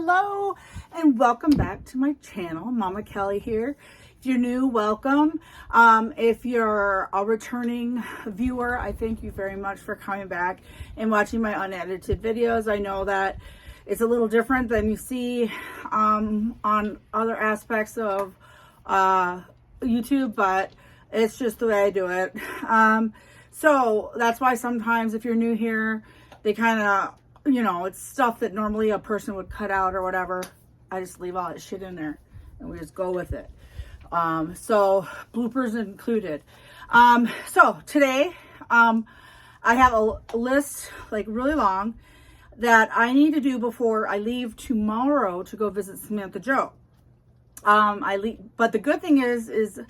Hello and welcome back to my channel. Mama Kelly here. If you're new, welcome. If you're a returning viewer, I thank you very much for coming back and watching my unedited videos. I know that it's a little different than you see on other aspects of YouTube, but it's just the way I do it. So that's why sometimes if you're new here, they kind of, you know, it's stuff that normally a person would cut out or whatever. I just leave all that shit in there and we just go with it. So bloopers included. So today, I have a list, like really long, that I need to do before I leave tomorrow to go visit Samantha Jo. But the good thing is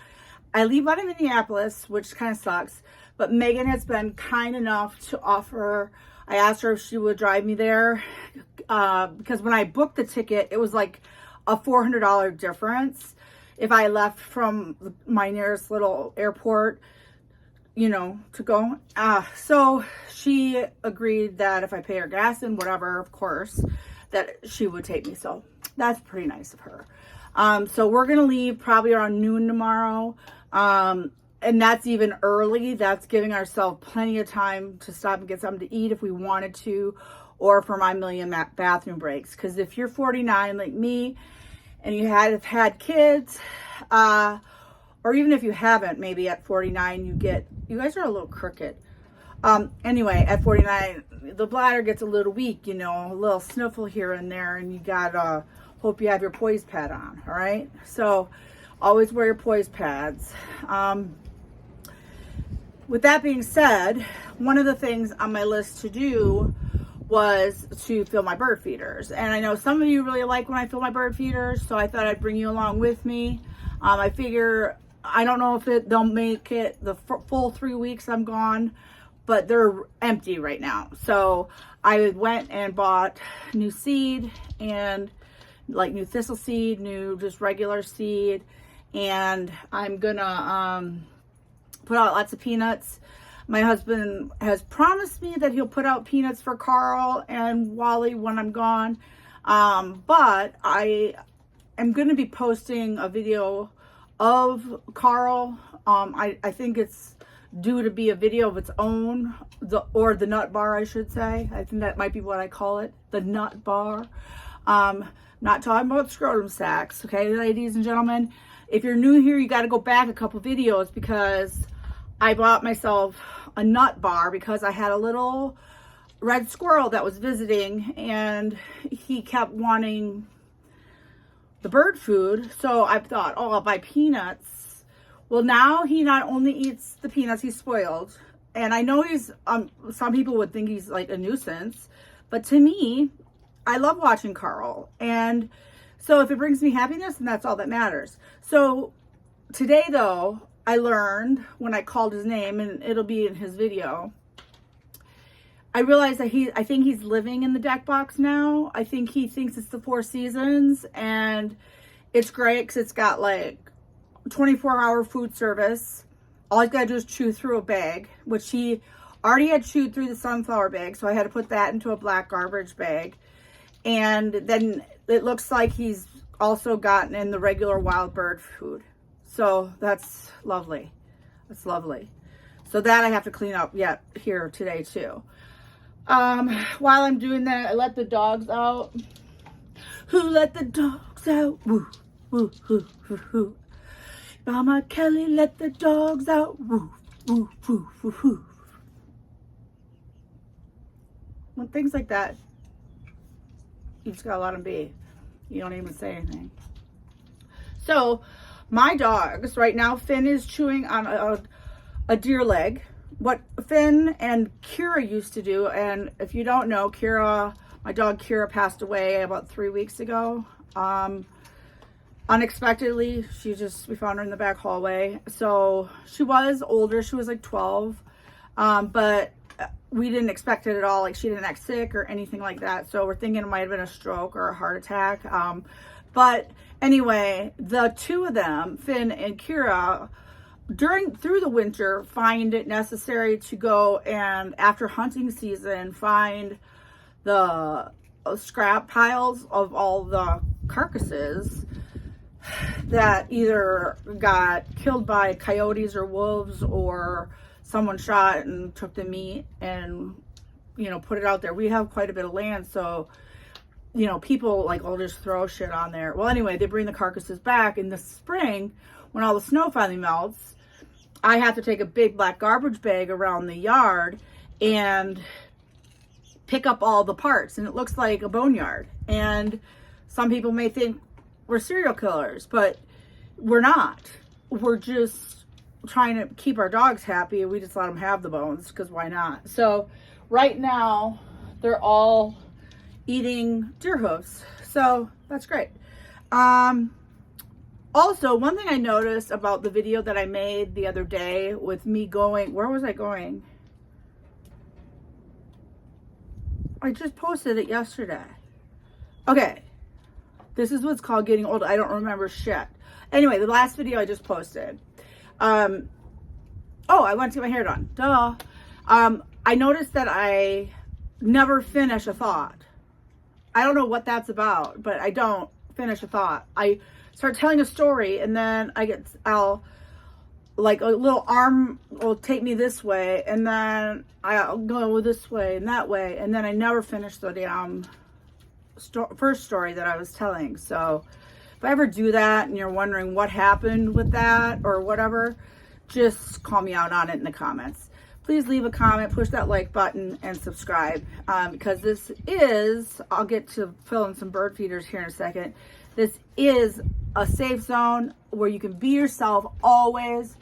I leave out of Minneapolis, which kind of sucks, but Megan has been kind enough to offer. I asked her if she would drive me there, because when I booked the ticket, it was like a $400 difference if I left from my nearest little airport, you know, to go. So she agreed that if I pay her gas and whatever, of course, that she would take me. So that's pretty nice of her. So we're going to leave probably around noon tomorrow. And that's even early. That's giving ourselves plenty of time to stop and get something to eat if we wanted to, or for my million bathroom breaks. Because if you're 49 like me and you have had kids, or even if you haven't, maybe at 49 you guys are a little crooked. Anyway, at 49, the bladder gets a little weak, you know, a little sniffle here and there, and you gotta hope you have your poise pad on, all right? So always wear your poise pads. With that being said, one of the things on my list to do was to fill my bird feeders. And I know some of you really like when I fill my bird feeders, so I thought I'd bring you along with me. I figure, I don't know if they'll make it the full 3 weeks I'm gone, but they're empty right now. So I went and bought new seed, and like new thistle seed, new just regular seed, and I'm gonna put out lots of peanuts. My husband has promised me that he'll put out peanuts for Carl and Wally when I'm gone. But I am going to be posting a video of Carl. I think it's due to be a video of its own, or the nut bar, I should say. I think that might be what I call it, the nut bar. Not talking about scrotum sacks, okay, ladies and gentlemen. If you're new here, you got to go back a couple videos, because I bought myself a nut bar because I had a little red squirrel that was visiting, and he kept wanting the bird food. So I thought, oh, I'll buy peanuts. Well, now he not only eats the peanuts, he's spoiled. And I know he's, some people would think he's like a nuisance, but to me, I love watching Carl. And so if it brings me happiness, then that's all that matters. So today though, I learned when I called his name, and it'll be in his video, I realized that I think he's living in the deck box now. I think he thinks it's the Four Seasons, and it's great because it's got like 24-hour food service. All he's got to do is chew through a bag, which he already had chewed through the sunflower bag, so I had to put that into a black garbage bag. And then it looks like he's also gotten in the regular wild bird food. So that's lovely. That's lovely. So that I have to clean up yet here today too. While I'm doing that, I let the dogs out. Who let the dogs out? Woo, woo, woo, woo, woo. Mama Kelly let the dogs out. Woo, woo, woo, woo, woo. When things like that, you just gotta let them be. You don't even say anything. So my dogs right now, Finn is chewing on a deer leg. What Finn and Kira used to do, and if you don't know, Kira, my dog Kira, passed away about 3 weeks ago. Unexpectedly, we found her in the back hallway. So she was older, she was like 12, but we didn't expect it at all. Like, she didn't act sick or anything like that. So we're thinking it might have been a stroke or a heart attack. But anyway, the two of them, Finn and Kira, through the winter, find it necessary to go and, after hunting season, find the scrap piles of all the carcasses that either got killed by coyotes or wolves, or someone shot and took the meat and, you know, put it out there. We have quite a bit of land, so, you know, people like will just throw shit on there. Well, anyway, they bring the carcasses back in the spring when all the snow finally melts. I have to take a big black garbage bag around the yard and pick up all the parts, and it looks like a boneyard. And some people may think we're serial killers, but we're not. We're just trying to keep our dogs happy, and we just let them have the bones, because why not? So right now they're all eating deer hooves, so that's great. Also, one thing I noticed about the video that I made the other day with me going, where was I going? I just posted it yesterday. Okay, this is what's called getting old. I don't remember shit. Anyway, the last video I just posted. Oh, I went to get my hair done. Duh. I noticed that I never finish a thought. I don't know what that's about, but I don't finish a thought. I start telling a story, and then I'll like a little arm will take me this way, and then I'll go this way and that way, and then I never finish the damn first story that I was telling. So if I ever do that and you're wondering what happened with that or whatever, just call me out on it in the comments. Please leave a comment, push that like button, and subscribe, because this is, I'll get to fill in some bird feeders here in a second. This is a safe zone where you can be yourself always,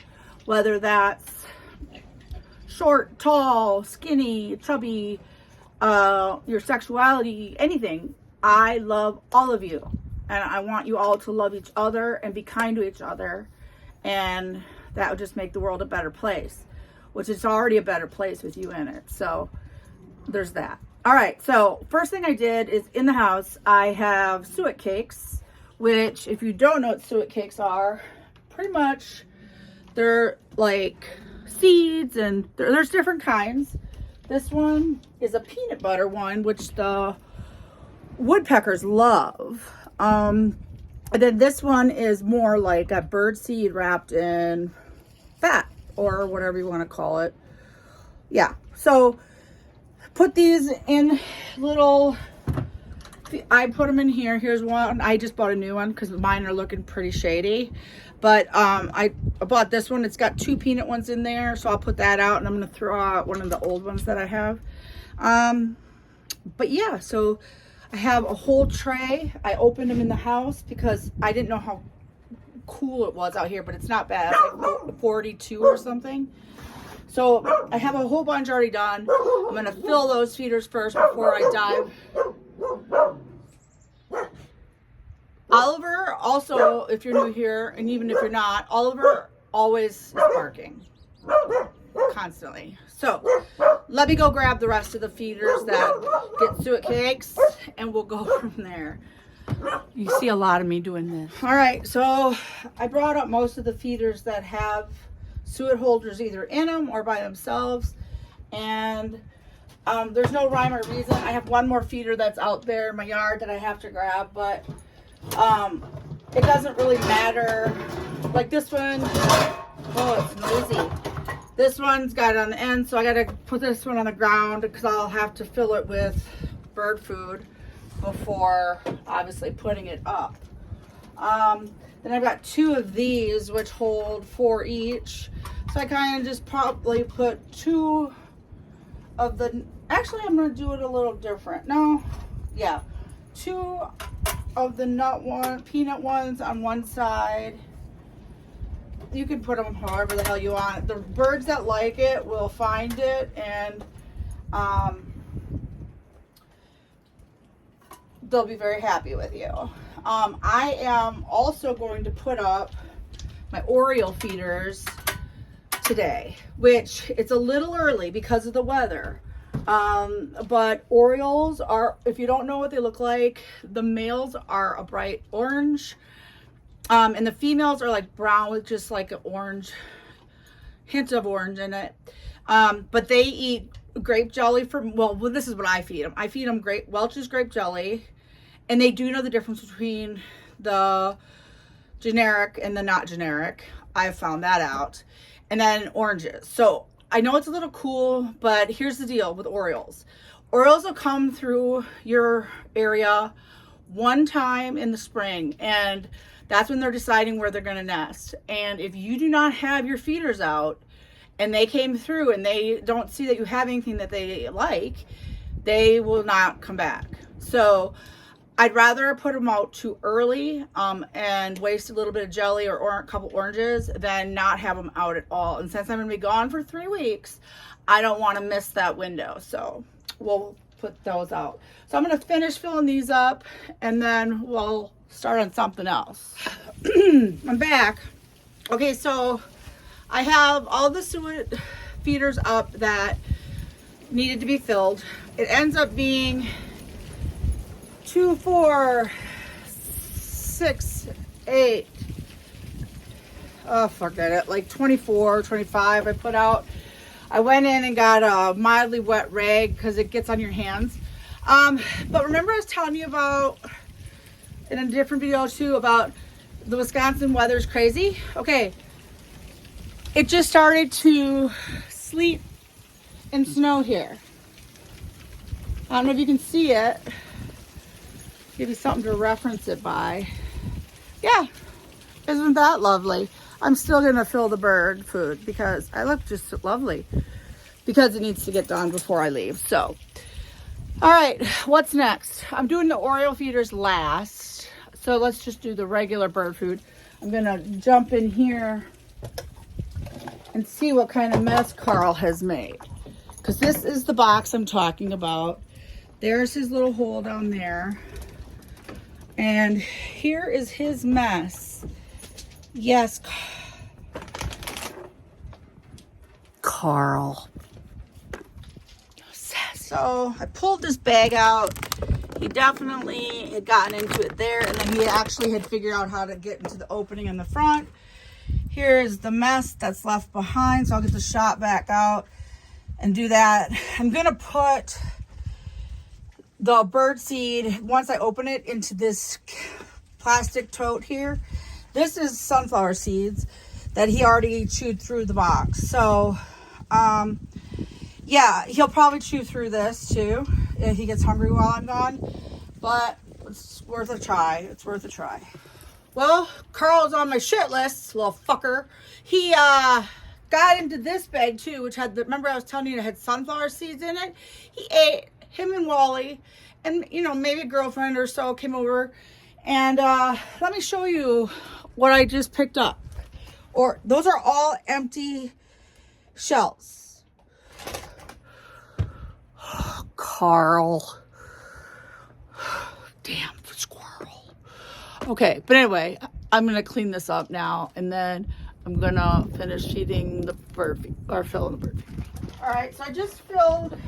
whether that's short, tall, skinny, chubby, your sexuality, anything. I love all of you, and I want you all to love each other and be kind to each other, and that would just make the world a better place, which is already a better place with you in it. So there's that. All right, so first thing I did is in the house, I have Suic Cakes, which if you don't know what Suic Cakes are, pretty much they're like seeds, and there's different kinds. This one is a peanut butter one, which the woodpeckers love. And then this one is more like a bird seed wrapped in fat, or whatever you want to call it. Yeah, so put these in little, I put them in here. Here's one. I just bought a new one because mine are looking pretty shady. But I bought this one. It's got 2 peanut ones in there, so I'll put that out, and I'm going to throw out one of the old ones that I have. But yeah, so I have a whole tray. I opened them in the house because I didn't know how cool it was out here, but it's not bad. Like 42 or something. So I have a whole bunch already done. I'm going to fill those feeders first before I dive. Oliver, also, if you're new here, and even if you're not, Oliver always is barking. Constantly. So, let me go grab the rest of the feeders that get Suic Cakes, and we'll go from there. You see a lot of me doing this. Alright, so I brought up most of the feeders that have suet holders either in them or by themselves, and there's no rhyme or reason. I have one more feeder that's out there in my yard that I have to grab, but it doesn't really matter. Like this one, oh, it's noisy. This one's got it on the end, so I gotta put this one on the ground because I'll have to fill it with bird food before obviously putting it up. Then I've got 2 of these which hold 4 each, so I kind of just probably put 2 of the, actually I'm going to do it a little different. No, yeah, 2 of the peanut ones on one side. You can put them however the hell you want. The birds that like it will find it, and they'll be very happy with you. I am also going to put up my Oriole feeders today, which it's a little early because of the weather. But Orioles are, if you don't know what they look like, the males are a bright orange, and the females are like brown with just like an orange, hint of orange in it. But they eat grape jelly well, this is what I feed them. I feed them Welch's grape jelly, and they do know the difference between the generic and the not generic. I've found that out. And then oranges. So I know it's a little cool, but here's the deal with Orioles. Orioles will come through your area one time in the spring, and that's when they're deciding where they're going to nest. And if you do not have your feeders out and they came through and they don't see that you have anything that they like, they will not come back. So I'd rather put them out too early and waste a little bit of jelly or a couple oranges than not have them out at all. And since I'm going to be gone for 3 weeks, I don't want to miss that window. So we'll put those out. So I'm going to finish filling these up, and then we'll start on something else. I'm back. Okay, so I have all the suet feeders up that needed to be filled. It ends up being 2, 4, 6, 8. Oh, forget it. Like 24, 25 I put out. I went in and got a mildly wet rag because it gets on your hands. But remember I was telling you about, in a different video too, about the Wisconsin weather's crazy? Okay. It just started to sleet and snow here. I don't know if you can see it. Give you something to reference it by. Yeah, isn't that lovely? I'm still gonna fill the bird food because I look just lovely, because it needs to get done before I leave. So, all right, what's next? I'm doing the Oriole feeders last. So let's just do the regular bird food. I'm gonna jump in here and see what kind of mess Carl has made. Because this is the box I'm talking about. There's his little hole down there. And here is his mess. Yes, Carl. So I pulled this bag out. He definitely had gotten into it there, and then he actually had figured out how to get into the opening in the front. Here's the mess that's left behind, so I'll get the shot back out and do that. I'm gonna put the bird seed, once I open it, into this plastic tote here. This is sunflower seeds that he already chewed through the box. So, yeah, he'll probably chew through this too if he gets hungry while I'm gone. But it's worth a try. It's worth a try. Well, Carl's on my shit list, little fucker. He got into this bag too, which had remember I was telling you it had sunflower seeds in it? He ate, him and Wally, and you know, maybe a girlfriend or so came over. And let me show you what I just picked up. Or those are all empty shells. Carl. Damn squirrel. Okay, but anyway, I'm gonna clean this up now, and then I'm gonna finish feeding the bird, or filling the bird. All right, so I just filled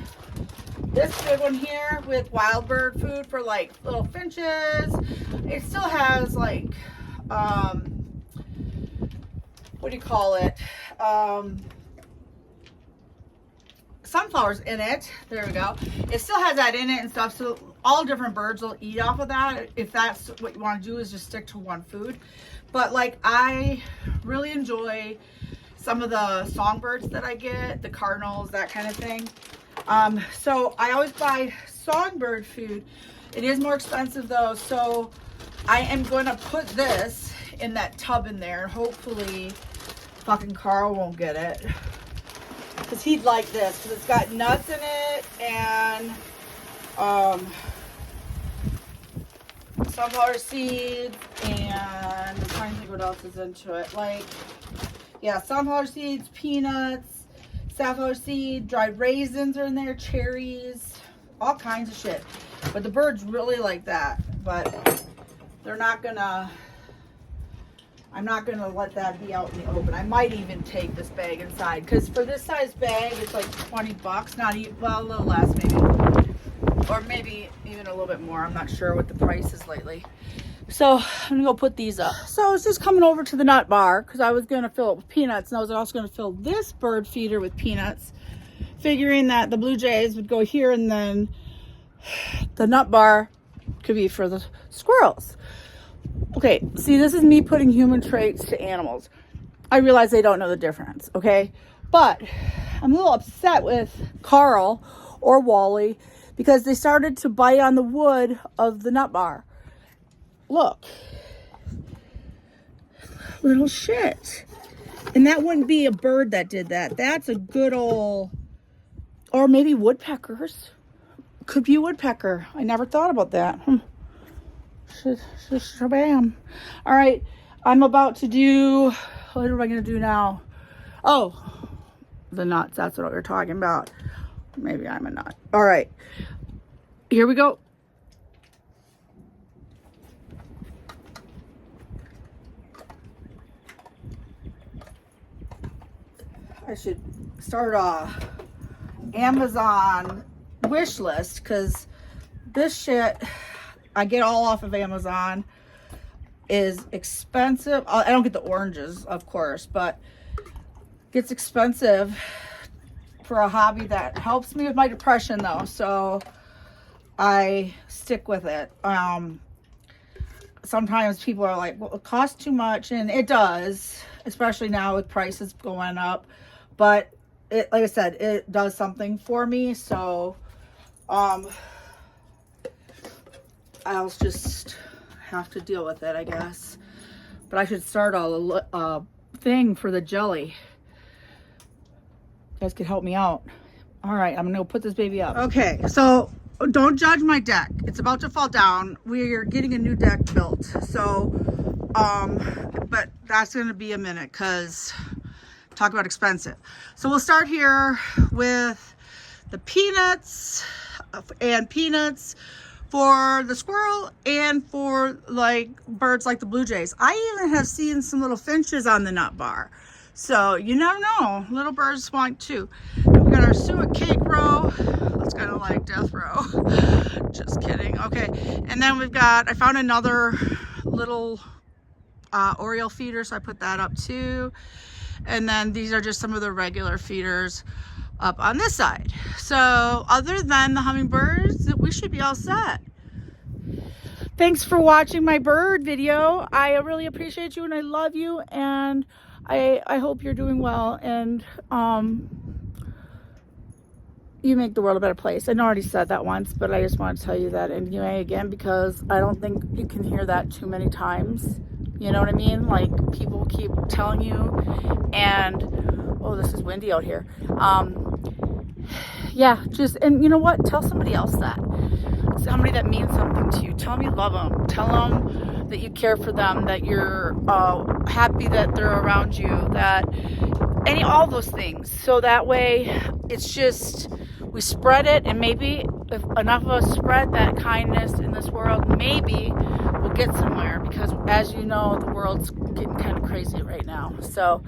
this big one here with wild bird food for like little finches. It still has like, what do you call it? Sunflowers in it. There we go. It still has that in it and stuff. So all different birds will eat off of that. If that's what you want to do, is just stick to one food. But like, I really enjoy some of the songbirds that I get, the cardinals, that kind of thing. So I always buy songbird food. It is more expensive though. So I am going to put this in that tub in there. Hopefully fucking Carl won't get it, because he'd like this, because it's got nuts in it and sunflower seeds, and I'm trying to think what else is into it. Like, yeah, sunflower seeds, peanuts, safflower seed, dried raisins are in there, cherries, all kinds of shit. But the birds really like that, but they're not gonna, I'm not gonna let that be out in the open. I might even take this bag inside, because for this size bag, it's like 20 bucks, not even, well, a little less maybe, or maybe even a little bit more. I'm not sure what the price is lately. So I'm gonna go put these up. So I was just coming over to the nut bar because I was gonna fill it with peanuts, and I was also gonna fill this bird feeder with peanuts. figuring that the blue jays would go here and then the nut bar could be for the squirrels. Okay, see, this is me putting human traits to animals. I realize they don't know the difference, okay? But I'm a little upset with Carl or Wally because they started to bite on the wood of the nut bar. Look. Little shit. And that wouldn't be a bird that did that. That's a good old, or maybe woodpeckers. Could be a woodpecker. I never thought about that. Shabam. All right, I'm about to do, what am I going to do now? Oh, the nuts. That's what we're talking about. Maybe I'm a nut. All right, here we go. I should start a Amazon wish list because this shit I get all off of Amazon is expensive. I don't get the oranges, of course, but gets expensive for a hobby that helps me with my depression though, so I stick with it. Sometimes people are like, well, it costs too much, and it does, especially now with prices going up. But it, like I said, it does something for me. So I'll just have to deal with it, I guess. But I should start a thing for the jelly. You guys could help me out. All right, I'm gonna go put this baby up. Okay, so don't judge my deck. It's about to fall down. We're getting a new deck built. So, but that's gonna be a minute because talk about expensive. So we'll start here with the peanuts for the squirrel and for like birds like the blue jays. I even have seen some little finches on the nut bar. So you never know, little birds want too. And we got our Suic Cake row. That's kind of like death row. Just kidding. Okay, and then we've got, I found another little Oriole feeder, so I put that up too. And then these are just some of the regular feeders up on this side. So other than the hummingbirds, we should be all set. Thanks for watching my bird video. I really appreciate you and I love you, and I hope you're doing well, and you make the world a better place. I already said that once, but I just want to tell you that anyway again, because I don't think you can hear that too many times. You know what I mean? Like, people keep telling you, and oh, this is windy out here. Yeah, just, and you know what? Tell somebody else that. Somebody that means something to you. Tell them you love them. Tell them that you care for them, that you're happy that they're around you, that all those things. So that way, it's just, we spread it, and maybe if enough of us spread that kindness in this world, maybe we'll get somewhere, because as you know, the world's getting kind of crazy right now. So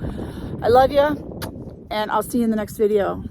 I love you, and I'll see you in the next video.